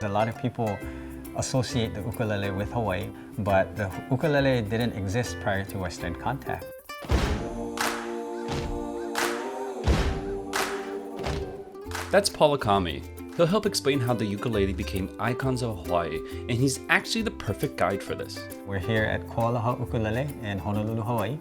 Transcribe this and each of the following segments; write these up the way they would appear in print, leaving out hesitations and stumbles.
A lot of people associate the ukulele with Hawaii, but the ukulele didn't exist prior to Western contact. That's Paul Akami. He'll help explain how the ukulele became icons of Hawaii, and he's actually the perfect guide for this. We're here at KoAloha Ukulele in Honolulu, Hawaii.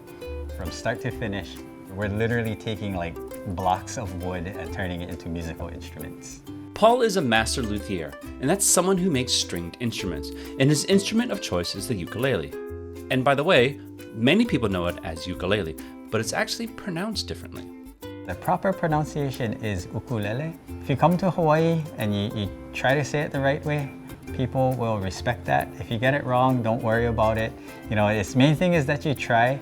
From start to finish, we're literally taking like blocks of wood and turning it into musical instruments. Paul is a master luthier, and that's someone who makes stringed instruments, and his instrument of choice is the ukulele. And by the way, many people know it as ukulele, but it's actually pronounced differently. The proper pronunciation is ukulele. If you come to Hawaii and you try to say it the right way, people will respect that. If you get it wrong, don't worry about it. You know, the main thing is that you try.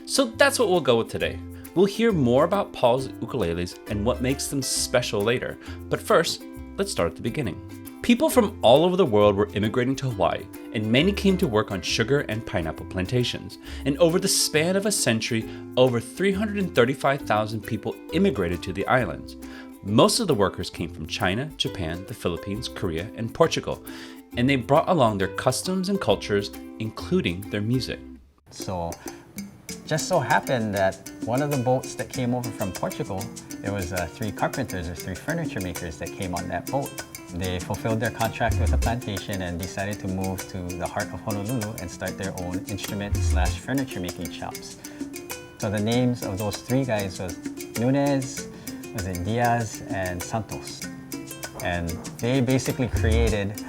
So that's what we'll go with today. We'll hear more about Paul's ukuleles and what makes them special later. But first, let's start at the beginning. People from all over the world were immigrating to Hawaii, and many came to work on sugar and pineapple plantations. And over the span of a century, over 335,000 people immigrated to the islands. Most of the workers came from China, Japan, the Philippines, Korea, and Portugal. And they brought along their customs and cultures, including their music. So, just so happened that one of the boats that came over from Portugal, there was 3 carpenters or 3 furniture makers that came on that boat. They fulfilled their contract with the plantation and decided to move to the heart of Honolulu and start their own instrument/furniture making shops. So the names of those 3 guys was Nunez, Diaz, and Santos. And they basically created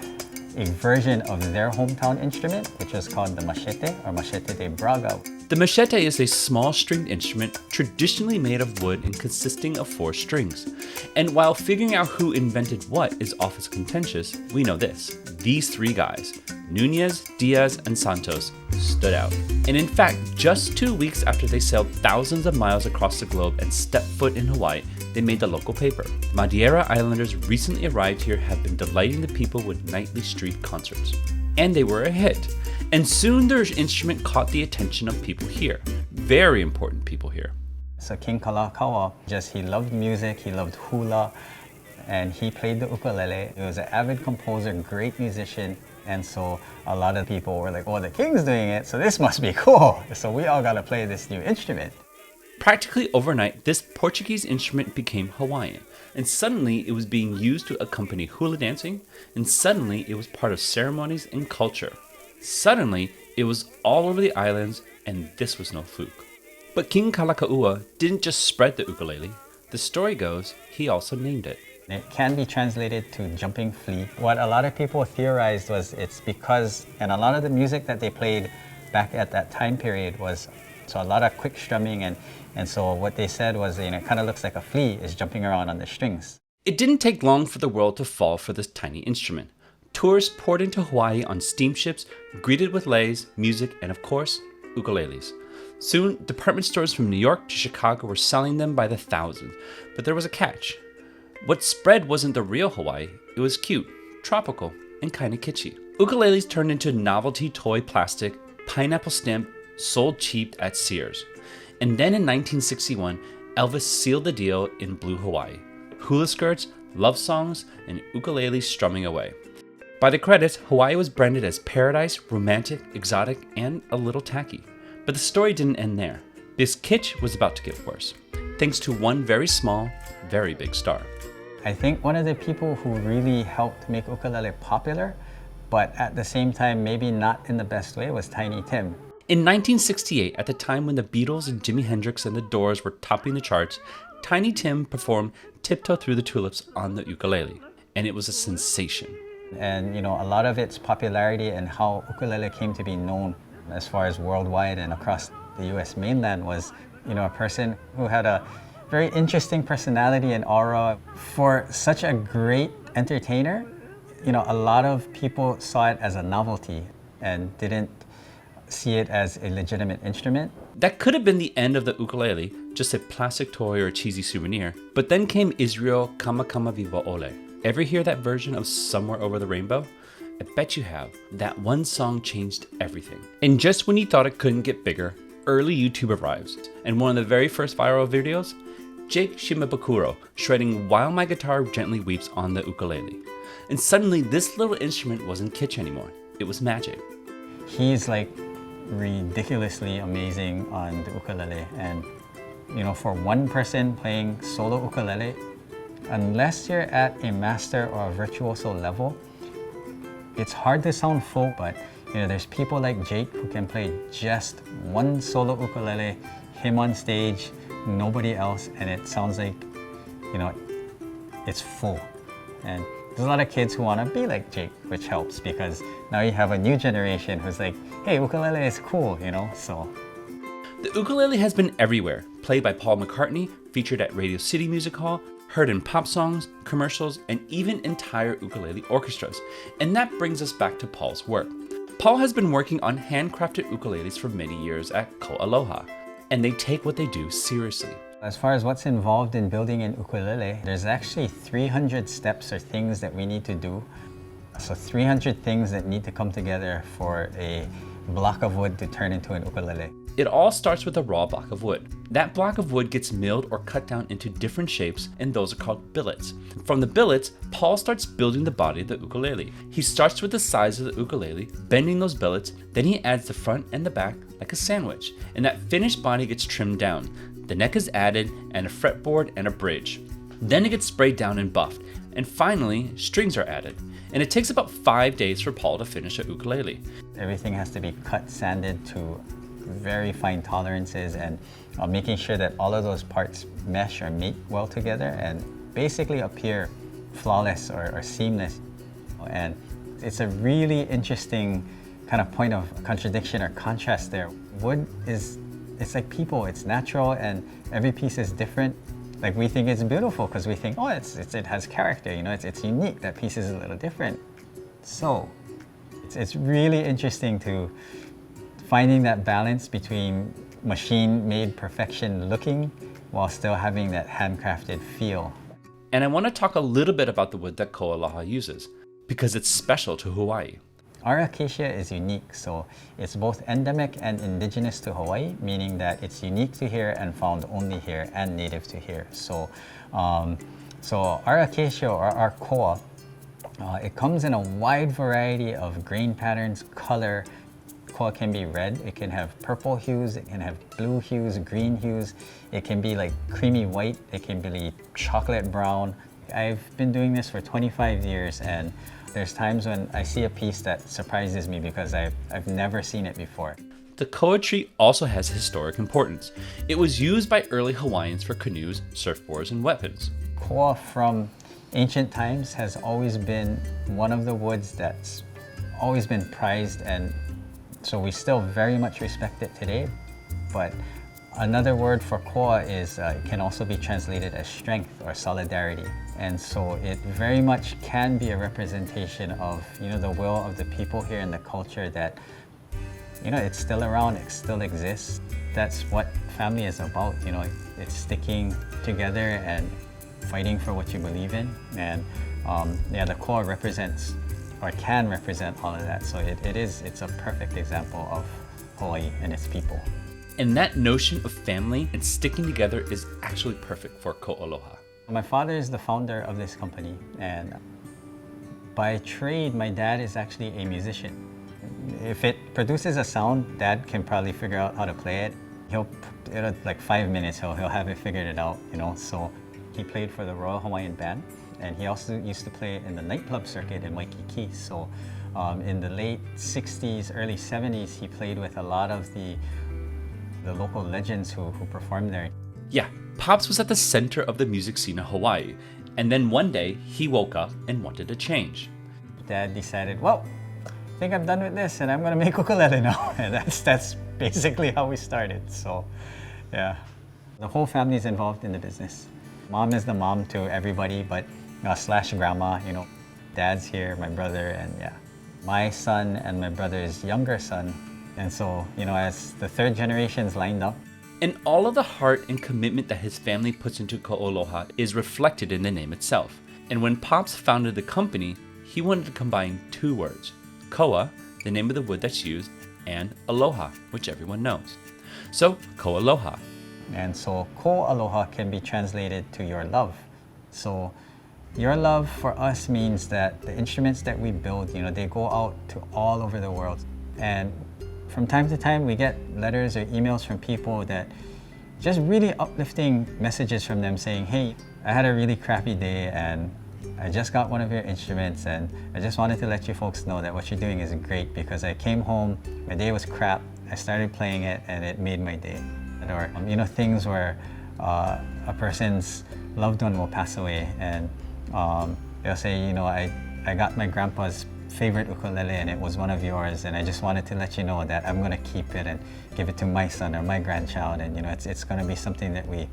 a version of their hometown instrument, which was called the machete or machete de Braga. The machete is a small stringed instrument traditionally made of wood and consisting of 4 strings. And while figuring out who invented what is often contentious, we know this. These 3 guys, Nunez, Diaz, and Santos, stood out. And in fact, just 2 weeks after they sailed thousands of miles across the globe and stepped foot in Hawaii, they made the local paper. Madeira Islanders recently arrived here have been delighting the people with nightly street concerts. And they were a hit. And soon their instrument caught the attention of people here. Very important people here. So King Kalākaua, he loved music, he loved hula, and he played the ukulele. He was an avid composer, great musician, and so a lot of people were like, oh, the king's doing it, so this must be cool. So we all gotta play this new instrument. Practically overnight, this Portuguese instrument became Hawaiian, and suddenly it was being used to accompany hula dancing, and suddenly it was part of ceremonies and culture. Suddenly, it was all over the islands, and this was no fluke. But King Kalākaua didn't just spread the ukulele. The story goes, he also named it. It can be translated to jumping flea. What a lot of people theorized was it's because, and a lot of the music that they played back at that time period was so a lot of quick strumming, and so what they said was, it kind of looks like a flea is jumping around on the strings. It didn't take long for the world to fall for this tiny instrument. Tourists poured into Hawaii on steamships, greeted with leis, music, and of course, ukuleles. Soon, department stores from New York to Chicago were selling them by the thousands, but there was a catch. What spread wasn't the real Hawaii, it was cute, tropical, and kinda kitschy. Ukuleles turned into novelty toy plastic, pineapple stamp, sold cheap at Sears. And then in 1961, Elvis sealed the deal in Blue Hawaii. Hula skirts, love songs, and ukuleles strumming away. By the credits, Hawaii was branded as paradise, romantic, exotic, and a little tacky. But the story didn't end there. This Kitsch was about to get worse, thanks to one very small, very big star. I think one of the people who really helped make ukulele popular, but at the same time maybe not in the best way, was Tiny Tim. In 1968, at the time when the Beatles and Jimi Hendrix and the Doors were topping the charts, Tiny Tim performed Tiptoe Through the Tulips on the ukulele, and it was a sensation. And a lot of its popularity and how ukulele came to be known as far as worldwide and across the US mainland was, a person who had a very interesting personality and aura. For such a great entertainer, a lot of people saw it as a novelty and didn't see it as a legitimate instrument. That could have been the end of the ukulele, just a plastic toy or a cheesy souvenir. But then came Israel Kamakawiwoʻole. Ever hear that version of Somewhere Over the Rainbow? I bet you have. That one song changed everything. And just when you thought it couldn't get bigger, early YouTube arrives. And one of the very first viral videos, Jake Shimabukuro shredding While My Guitar Gently Weeps on the ukulele. And suddenly, this little instrument wasn't kitsch anymore. It was magic. He's like ridiculously amazing on the ukulele, and for one person playing solo ukulele, unless you're at a master or a virtuoso level, it's hard to sound full. But there's people like Jake who can play just one solo ukulele, him on stage, nobody else, and it sounds like it's full. And there's a lot of kids who want to be like Jake, which helps because now you have a new generation who's like, hey, ukulele is cool, so. The ukulele has been everywhere, played by Paul McCartney, featured at Radio City Music Hall, heard in pop songs, commercials, and even entire ukulele orchestras. And that brings us back to Paul's work. Paul has been working on handcrafted ukuleles for many years at KoAloha, and they take what they do seriously. As far as what's involved in building an ukulele, there's actually 300 steps or things that we need to do. So 300 things that need to come together for a block of wood to turn into an ukulele. It all starts with a raw block of wood. That block of wood gets milled or cut down into different shapes, and those are called billets. From the billets, Paul starts building the body of the ukulele. He starts with the size of the ukulele, bending those billets, then he adds the front and the back like a sandwich, and that finished body gets trimmed down. The neck is added, and a fretboard and a bridge. Then it gets sprayed down and buffed, and finally, strings are added. And it takes about 5 days for Paul to finish a ukulele. Everything has to be cut, sanded to very fine tolerances, and making sure that all of those parts mesh or mate well together and basically appear flawless or seamless. And it's a really interesting kind of point of contradiction or contrast there. Wood it's like people, it's natural and every piece is different. Like we think it's beautiful because we think, it has character, it's unique, that piece is a little different. So it's really interesting to finding that balance between machine-made perfection looking while still having that handcrafted feel. And I want to talk a little bit about the wood that KoAloha uses, because it's special to Hawaii. Our acacia is unique, so it's both endemic and indigenous to Hawaii, meaning that it's unique to here and found only here and native to here. So our acacia or our koa, it comes in a wide variety of grain patterns, color. Koa can be red, it can have purple hues, it can have blue hues, green hues, it can be like creamy white, it can be chocolate brown. I've been doing this for 25 years, and there's times when I see a piece that surprises me because I've never seen it before. The koa tree also has historic importance. It was used by early Hawaiians for canoes, surfboards, and weapons. Koa from ancient times has always been one of the woods that's always been prized, and so we still very much respect it today. But another word for koa is, it can also be translated as strength or solidarity. And so it very much can be a representation of, the will of the people here and the culture that, it's still around, it still exists. That's what family is about, it's sticking together and fighting for what you believe in. And the koa represents or can represent all of that. So it's a perfect example of Hawaii and its people. And that notion of family and sticking together is actually perfect for KoAloha. My father is the founder of this company, and by trade, my dad is actually a musician. If it produces a sound, Dad can probably figure out how to play it. It'll like 5 minutes, he'll have it figured it out, So he played for the Royal Hawaiian Band, and he also used to play in the nightclub circuit in Waikiki. So in the late 60s, early 70s, he played with a lot of the local legends who performed there. Yeah, Pops was at the center of the music scene in Hawaii, and then one day he woke up and wanted to change. Dad decided, well, I think I'm done with this and I'm gonna make ukulele now. And that's basically how we started, so yeah. The whole family is involved in the business. Mom is the mom to everybody, but slash grandma, Dad's here, my brother, and yeah. My son and my brother's younger son. And so, as the third generation's lined up. And all of the heart and commitment that his family puts into KoAloha is reflected in the name itself. And when Pops founded the company, he wanted to combine 2 words. Koa, the name of the wood that's used, and aloha, which everyone knows. So, KoAloha. And so KoAloha can be translated to your love. So Your love for us means that the instruments that we build, you know, they go out to all over the world. And from time to time, we get letters or emails from people that just really uplifting messages from them saying, hey, I had a really crappy day and I just got one of your instruments and I just wanted to let you folks know that what you're doing is great because I came home, my day was crap, I started playing it and it made my day. Or, you know, things where a person's loved one will pass away and they'll say, you know, I got my grandpa's favorite ukulele and it was one of yours and I just wanted to let you know that I'm gonna keep it and give it to my son or my grandchild, and you know it's gonna be something that we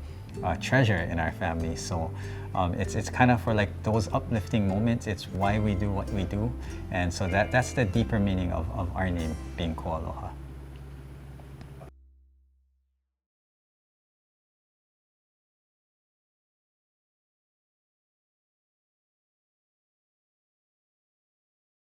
treasure in our family. So it's kind of for like those uplifting moments. It's why we do what we do, and so that's the deeper meaning of our name being KoAloha.